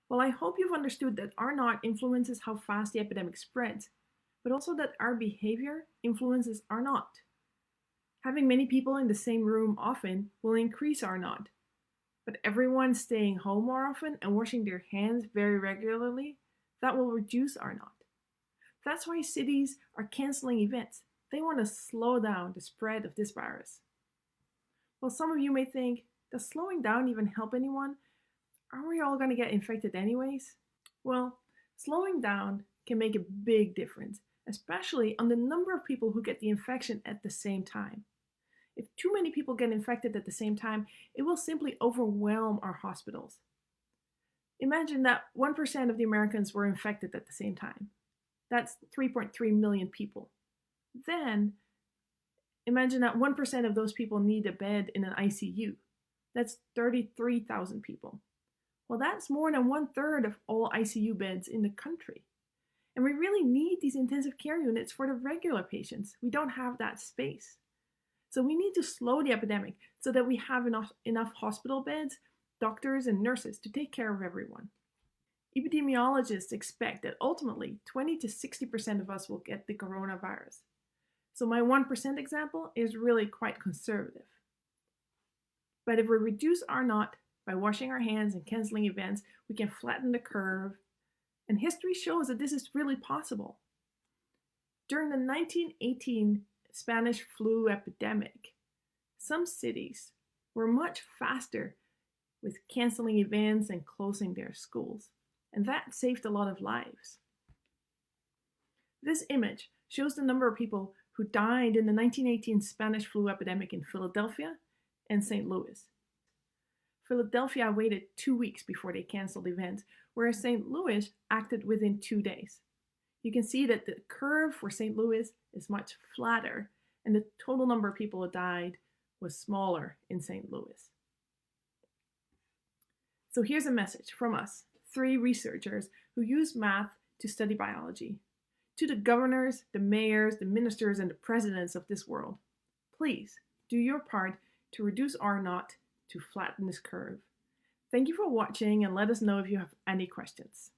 Well, I hope you've understood that R naught influences how fast the epidemic spreads, but also that our behavior influences R naught. Having many people in the same room often will increase R naught, but everyone staying home more often and washing their hands very regularly, that will reduce R naught. That's why cities are canceling events. They want to slow down the spread of this virus. Well, some of you may think, does slowing down even help anyone? Aren't we all going to get infected anyways? Well, slowing down can make a big difference, especially on the number of people who get the infection at the same time. If too many people get infected at the same time, it will simply overwhelm our hospitals. Imagine that 1% of the Americans were infected at the same time. That's 3.3 million people. Then, imagine that 1% of those people need a bed in an ICU. That's 33,000 people. Well, that's more than 1/3 of all ICU beds in the country. And we really need these intensive care units for the regular patients. We don't have that space. So we need to slow the epidemic so that we have enough hospital beds, doctors, and nurses to take care of everyone. Epidemiologists expect that ultimately 20 to 60% of us will get the coronavirus. So my 1% example is really quite conservative. But if we reduce R naught by washing our hands and canceling events, we can flatten the curve. And history shows that this is really possible. During the 1918 Spanish flu epidemic, some cities were much faster with canceling events and closing their schools. And that saved a lot of lives. This image shows the number of people who died in the 1918 Spanish flu epidemic in Philadelphia and St. Louis. Philadelphia waited 2 weeks before they canceled events, whereas St. Louis acted within 2 days. You can see that the curve for St. Louis is much flatter, and the total number of people who died was smaller in St. Louis. So here's a message from us, 3 researchers who use math to study biology. To the governors, the mayors, the ministers, and the presidents of this world, please do your part to reduce R naught to flatten this curve. Thank you for watching, and let us know if you have any questions.